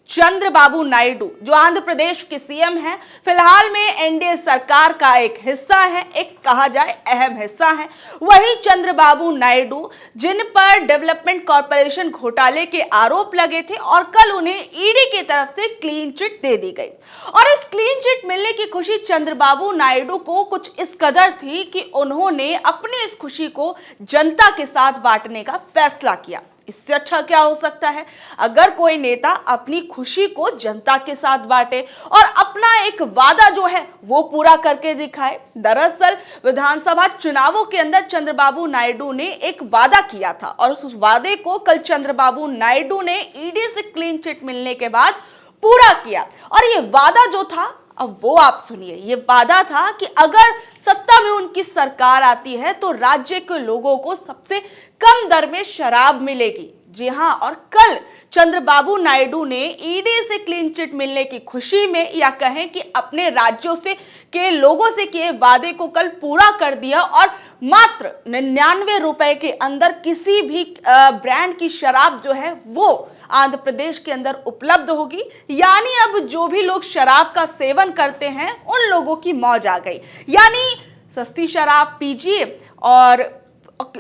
चंद्रबाबू नायडू जो आंध्र प्रदेश के सीएम हैं, फिलहाल में एनडीए सरकार का एक हिस्सा है, एक कहा जाए अहम हिस्सा है। वही चंद्रबाबू नायडू जिन पर डेवलपमेंट कॉरपोरेशन घोटाले के आरोप लगे थे और कल उन्हें ईडी की तरफ से क्लीन चिट दे दी गई। और इस क्लीन चिट मिलने की खुशी चंद्रबाबू नायडू को कुछ इस कदर थी कि उन्होंने अपनी इस खुशी को जनता के साथ बांटने का फैसला किया। इससे अच्छा क्या हो सकता है अगर कोई नेता अपनी खुशी को जनता के साथ बांटे और अपना एक वादा जो है वो पूरा करके दिखाए। दरअसल विधानसभा चुनावों के अंदर चंद्रबाबू नायडू ने एक वादा किया था और उस वादे को कल चंद्रबाबू नायडू ने ईडी से क्लीन चिट मिलने के बाद पूरा किया। और ये वादा जो था, अब वो आप सुनिए, ये वादा था कि अगर सत्ता में उनकी सरकार आती है तो राज्य के लोगों को सबसे कम दर में शराब मिलेगी। जी हां, और कल चंद्रबाबू नायडू ने ईडी से क्लीन चिट मिलने की खुशी में, या कहें कि अपने राज्यों से के लोगों से किए वादे को कल पूरा कर दिया और मात्र 99 रुपए के अंदर किसी भी ब्रांड की शराब जो है वो आंध्र प्रदेश के अंदर उपलब्ध होगी। यानी अब जो भी लोग शराब का सेवन करते हैं उन लोगों की मौज आ गई। यानी सस्ती शराब पीजिए और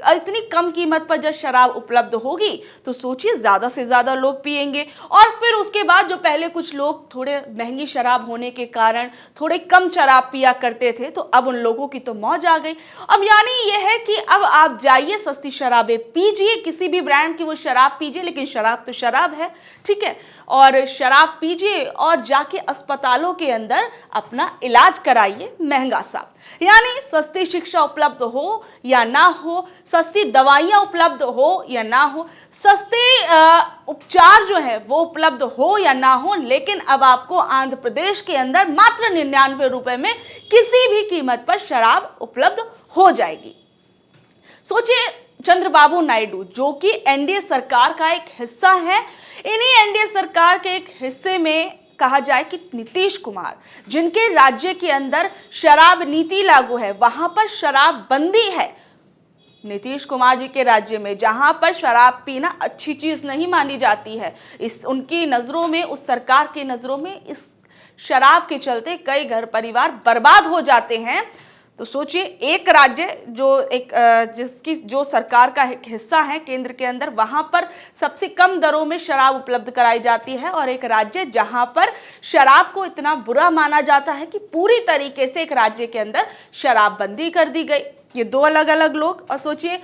इतनी कम कीमत पर जब शराब उपलब्ध होगी तो सोचिए ज्यादा से ज्यादा लोग पिएंगे। और फिर उसके बाद जो पहले कुछ लोग थोड़े महंगी शराब होने के कारण थोड़े कम शराब पिया करते थे तो अब उन लोगों की तो मौज आ गई। अब यानी यह है कि अब आप जाइए सस्ती शराबें पीजिए, किसी भी ब्रांड की वो शराब पीजिए, लेकिन शराब तो शराब है, ठीक है। और शराब पीजिए और जाके अस्पतालों के अंदर अपना इलाज कराइए महंगा सा। यानी सस्ती शिक्षा उपलब्ध हो या ना हो, सस्ती दवाइयां उपलब्ध हो या ना हो, सस्ते उपचार जो है वो उपलब्ध हो या ना हो, लेकिन अब आपको आंध्र प्रदेश के अंदर मात्र 99 रुपए में किसी भी कीमत पर शराब उपलब्ध हो जाएगी। सोचिए, चंद्रबाबू नायडू जो कि एनडीए सरकार का एक हिस्सा है, इन्हीं एनडीए सरकार के एक हिस्से में कहा जाए कि नीतीश कुमार, जिनके राज्य के अंदर शराब नीति लागू है, वहां पर शराब बंदी है। नीतीश कुमार जी के राज्य में जहां पर शराब पीना अच्छी चीज नहीं मानी जाती है, इस उनकी नजरों में, उस सरकार की नजरों में इस शराब के चलते कई घर परिवार बर्बाद हो जाते हैं। तो सोचिए, एक राज्य जिसकी जो सरकार का एक हिस्सा है केंद्र के अंदर, वहां पर सबसे कम दरों में शराब उपलब्ध कराई जाती है, और एक राज्य जहां पर शराब को इतना बुरा माना जाता है कि पूरी तरीके से एक राज्य के अंदर शराबबंदी कर दी गई। ये दो अलग अलग लोग, और सोचिए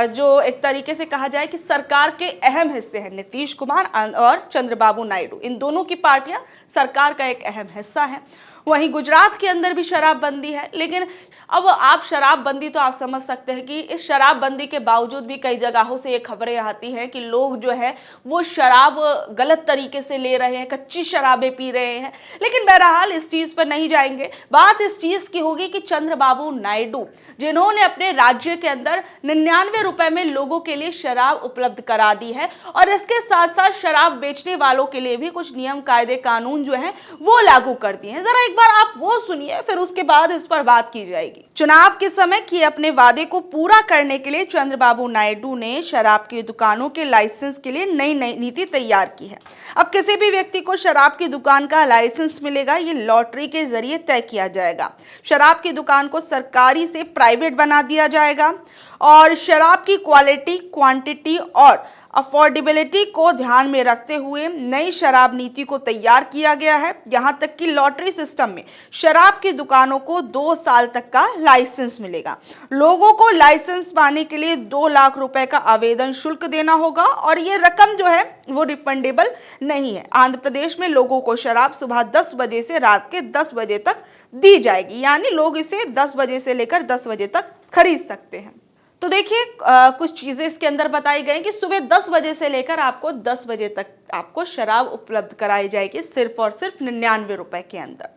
जो एक तरीके से कहा जाए कि सरकार के अहम हिस्से हैं, नीतीश कुमार और चंद्रबाबू नायडू, इन दोनों की पार्टियां सरकार का एक अहम हिस्सा है। वहीं गुजरात के अंदर भी शराबबंदी है, लेकिन अब आप शराबबंदी तो आप समझ सकते हैं कि इस शराबबंदी के बावजूद भी कई जगहों से ये खबरें आती हैं कि लोग जो है वो शराब गलत तरीके से ले रहे हैं, कच्ची शराबें पी रहे हैं। लेकिन बहरहाल इस चीज पर नहीं जाएंगे। बात इस चीज की होगी कि चंद्रबाबू नायडू, जिन्होंने अपने राज्य के अंदर 99 रुपए में लोगों के लिए शराब उपलब्ध करा दी है, और इसके साथ साथ शराब बेचने वालों के लिए भी कुछ नियम कायदे कानून जो है वो लागू कर दिए हैं। जरा एक बार आप वो सुनिए, फिर उसके बाद इस पर बात की जाएगी। चुनाव के समय किए अपने वादे को पूरा करने के लिए चंद्रबाबू नायडू ने शराब की दुकानों के लाइसेंस के लिए नई नीति तैयार की है। अब किसी भी व्यक्ति को शराब की दुकान का लाइसेंस मिलेगा, ये लॉटरी के जरिए तय किया जाएगा। शराब की दुकान को सरकारी से प्राइवेट बना दिया जाएगा, और शराब की क्वालिटी, क्वांटिटी और अफोर्डेबिलिटी को ध्यान में रखते हुए नई शराब नीति को तैयार किया गया है। यहां तक कि लॉटरी सिस्टम में शराब की दुकानों को 2 साल तक का लाइसेंस मिलेगा। लोगों को लाइसेंस पाने के लिए 2 लाख रुपए का आवेदन शुल्क देना होगा, और ये रकम जो है वो रिफंडेबल नहीं है। आंध्र प्रदेश में लोगों को शराब सुबह 10 बजे से रात के 10 बजे तक दी जाएगी, यानी लोग इसे 10 बजे से लेकर 10 बजे तक खरीद सकते हैं। तो देखिए, कुछ चीजें इसके अंदर बताई गई कि सुबह 10 बजे से लेकर आपको 10 बजे तक आपको शराब उपलब्ध कराई जाएगी, सिर्फ और सिर्फ 99 रुपए के अंदर।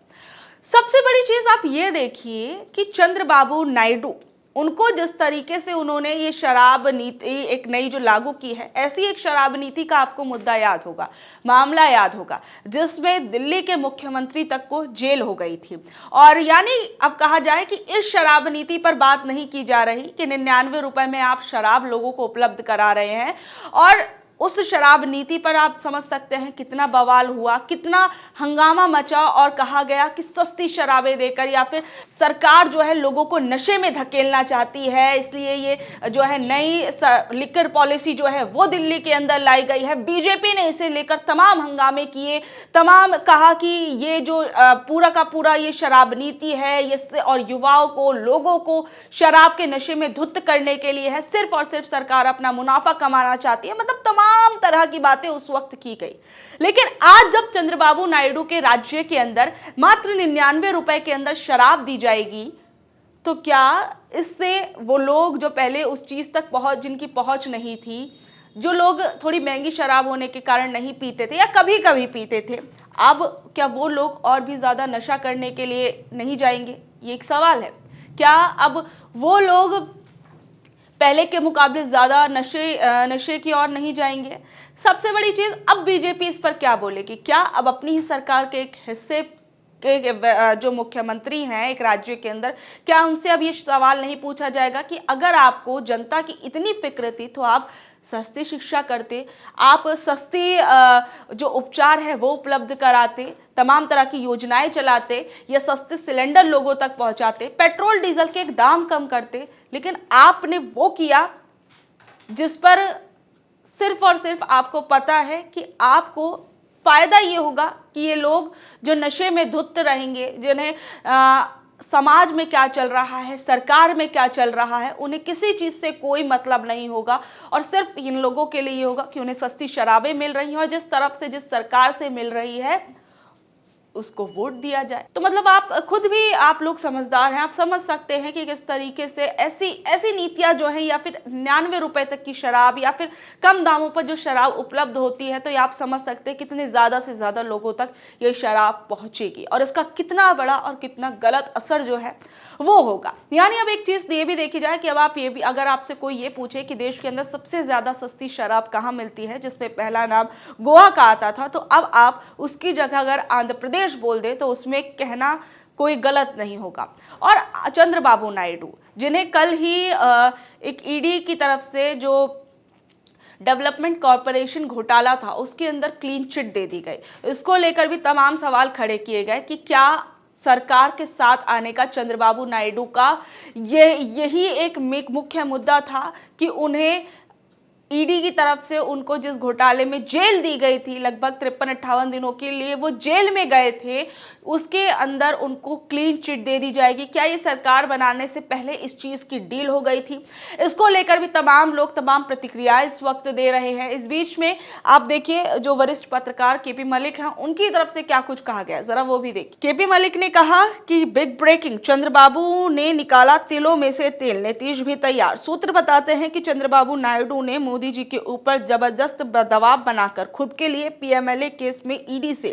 सबसे बड़ी चीज आप ये देखिए कि चंद्रबाबू नायडू, उनको जिस तरीके से उन्होंने ये शराब नीति एक नई जो लागू की है, ऐसी एक शराब नीति का आपको मुद्दा याद होगा, मामला याद होगा, जिसमें दिल्ली के मुख्यमंत्री तक को जेल हो गई थी। और यानी अब कहा जाए कि इस शराब नीति पर बात नहीं की जा रही कि 99 रुपए में आप शराब लोगों को उपलब्ध करा रहे हैं, और उस शराब नीति पर आप समझ सकते हैं कितना बवाल हुआ, कितना हंगामा मचा और कहा गया कि सस्ती शराबें देकर या फिर सरकार जो है लोगों को नशे में धकेलना चाहती है, इसलिए ये जो है नई लिकर पॉलिसी जो है वो दिल्ली के अंदर लाई गई है। बीजेपी ने इसे लेकर तमाम हंगामे किए, तमाम कहा कि ये जो पूरा का पूरा ये शराब नीति है ये और युवाओं को, लोगों को शराब के नशे में धुत करने के लिए है, सिर्फ और सिर्फ सरकार अपना मुनाफा कमाना चाहती है। मतलब तमाम तरह की बातें उस वक्त की गई। लेकिन आज जब चंद्रबाबू नायडू के राज्य के अंदर मात्र 99 रुपए के अंदर शराब दी जाएगी, तो क्या इससे वो लोग जो पहले उस चीज तक जिनकी पहुंच नहीं थी, जो लोग थोड़ी महंगी शराब होने के कारण नहीं पीते थे या कभी कभी पीते थे, अब क्या वो लोग और भी ज्यादा नशा करने के लिए नहीं जाएंगे? ये एक सवाल है। क्या अब वो लोग पहले के मुकाबले ज्यादा नशे की ओर नहीं जाएंगे? सबसे बड़ी चीज, अब बीजेपी इस पर क्या बोलेगी? क्या अब अपनी ही सरकार के एक हिस्से के जो मुख्यमंत्री हैं एक राज्य के अंदर, क्या उनसे अब ये सवाल नहीं पूछा जाएगा कि अगर आपको जनता की इतनी फिक्र थी तो आप सस्ती शिक्षा करते, आप सस्ती जो उपचार है वो उपलब्ध कराते, तमाम तरह की योजनाएं चलाते या सस्ते सिलेंडर लोगों तक पहुंचाते, पेट्रोल डीजल के एक दाम कम करते। लेकिन आपने वो किया जिस पर सिर्फ और सिर्फ आपको पता है कि आपको फायदा ये होगा कि ये लोग जो नशे में धुत रहेंगे, जिन्हें समाज में क्या चल रहा है, सरकार में क्या चल रहा है, उन्हें किसी चीज से कोई मतलब नहीं होगा और सिर्फ इन लोगों के लिए ये होगा कि उन्हें सस्ती शराबें मिल रही हैं और जिस तरफ से, जिस सरकार से मिल रही है उसको वोट दिया जाए। तो मतलब आप खुद भी, आप लोग समझदार हैं, आप समझ सकते हैं कि किस तरीके से ऐसी नीतियां जो हैं, या फिर 99 रुपए तक की शराब या फिर कम दामों पर जो शराब उपलब्ध होती है, तो ये आप समझ सकते हैं कितने ज्यादा से ज्यादा लोगों तक ये शराब पहुंचेगी और इसका कितना बड़ा और कितना गलत असर जो है वो होगा। यानी अब एक चीज ये भी देखी जाए कि अब आप ये भी, अगर आपसे कोई ये पूछे कि देश के अंदर सबसे ज्यादा सस्ती शराब कहाँ मिलती है, जिसमें पहला नाम गोवा का आता था, तो अब आप उसकी जगह अगर आंध्र प्रदेश बोल दे तो उसमें कहना कोई गलत नहीं होगा। और चंद्रबाबू नायडू, जिन्हें कल ही एक ईडी की तरफ से जो डेवलपमेंट कॉर्पोरेशन घोटाला था उसके अंदर क्लीन चिट दे दी गई, इसको लेकर भी तमाम सवाल खड़े किए गए कि क्या सरकार के साथ आने का चंद्रबाबू नायडू का यही एक मुख्य मुद्दा था कि उन्हें ईडी की तरफ से उनको जिस घोटाले में जेल दी गई थी, लगभग 53-58 दिनों के लिए वो जेल में गए थे, उसके अंदर उनको क्लीन चिट दे दी जाएगी? क्या ये सरकार बनाने से पहले इस चीज की डील हो गई थी? इसको लेकर भी तमाम लोग तमाम प्रतिक्रियाएं इस वक्त दे रहे हैं। इस बीच में आप देखिए जो वरिष्ठ पत्रकार केपी मलिक हैं, उनकी तरफ से क्या कुछ कहा गया, जरा वो भी देखिए। केपी मलिक ने कहा कि बिग ब्रेकिंग, चंद्रबाबू ने निकाला तिलों में से तेल, नीतीश भी तैयार। सूत्र बताते हैं कि चंद्रबाबू नायडू ने मोदी जी के ऊपर जबरदस्त दबाव बनाकर खुद के लिए पीएमएलए केस में ईडी से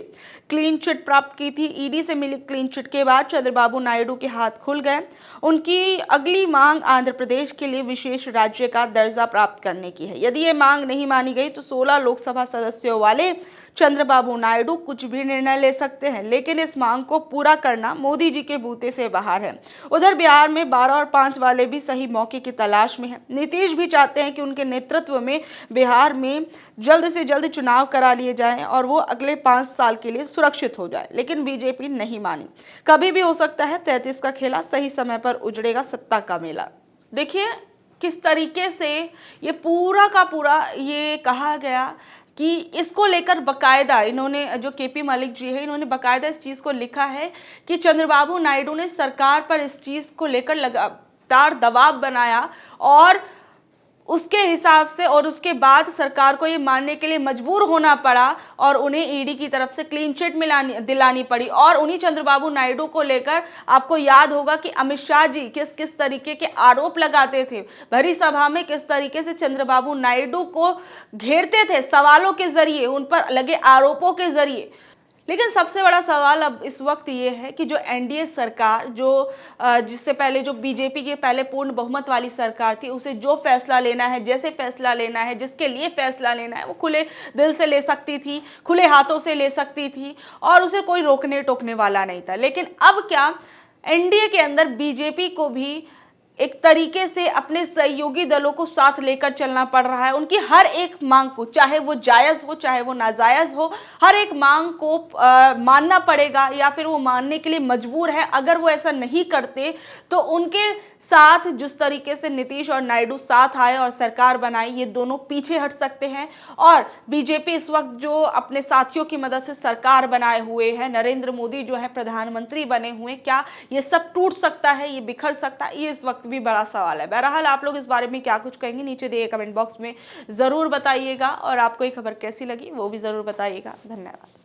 क्लीन चिट प्राप्त की थी। ईडी से मिली क्लीन चिट के बाद चंद्रबाबू नायडू के हाथ खुल गए। उनकी अगली मांग आंध्र प्रदेश के लिए विशेष राज्य का दर्जा प्राप्त करने की है। यदि ये मांग नहीं मानी गई तो 16 लोकसभा सदस्यों वाले चंद्रबाबू नायडू कुछ भी निर्णय ले सकते हैं, लेकिन इस मांग को पूरा करना मोदी जी के बूते से बाहर है। उधर बिहार में 12 और 5 वाले भी सही मौके की तलाश में हैं। नीतीश भी चाहते हैं कि उनके नेतृत्व में बिहार में जल्द से जल्द चुनाव करा लिए जाएं और वो अगले 5 साल के लिए सुरक्षित हो जाए, लेकिन बीजेपी नहीं मानी। कभी भी हो सकता है 33 का खेला, सही समय पर उजड़ेगा सत्ता का मेला। देखिए किस तरीके से ये पूरा का पूरा ये कहा गया कि इसको लेकर बकायदा इन्होंने, जो केपी मलिक जी है, इन्होंने बकायदा इस चीज़ को लिखा है कि चंद्रबाबू नायडू ने सरकार पर इस चीज़ को लेकर लगातार दबाव बनाया और उसके हिसाब से और उसके बाद सरकार को ये मानने के लिए मजबूर होना पड़ा और उन्हें ईडी की तरफ से क्लीन चिट दिलानी पड़ी। और उन्हीं चंद्रबाबू नायडू को लेकर आपको याद होगा कि अमित शाह जी किस किस तरीके के आरोप लगाते थे, भरी सभा में किस तरीके से चंद्रबाबू नायडू को घेरते थे सवालों के जरिए, उन पर लगे आरोपों के जरिए। लेकिन सबसे बड़ा सवाल अब इस वक्त ये है कि जो एनडीए सरकार, जो जिससे पहले जो बीजेपी के पहले पूर्ण बहुमत वाली सरकार थी, उसे जो फैसला लेना है, जैसे फैसला लेना है, जिसके लिए फैसला लेना है, वो खुले दिल से ले सकती थी, खुले हाथों से ले सकती थी और उसे कोई रोकने टोकने वाला नहीं था। लेकिन अब क्या एनडीए के अंदर बीजेपी को भी एक तरीके से अपने सहयोगी दलों को साथ लेकर चलना पड़ रहा है। उनकी हर एक मांग को, चाहे वो जायज़ हो चाहे वो नाजायज़ हो, हर एक मांग को मानना पड़ेगा या फिर वो मानने के लिए मजबूर है। अगर वो ऐसा नहीं करते तो उनके साथ जिस तरीके से नीतीश और नायडू साथ आए और सरकार बनाई, ये दोनों पीछे हट सकते हैं। और बीजेपी इस वक्त जो अपने साथियों की मदद से सरकार बनाए हुए है, नरेंद्र मोदी जो है प्रधानमंत्री बने हुए, क्या ये सब टूट सकता है, ये बिखर सकता है, ये इस वक्त भी बड़ा सवाल है। बहरहाल आप लोग इस बारे में क्या कुछ कहेंगे नीचे दिए कमेंट बॉक्स में ज़रूर बताइएगा, और आपको ये खबर कैसी लगी वो भी ज़रूर बताइएगा। धन्यवाद।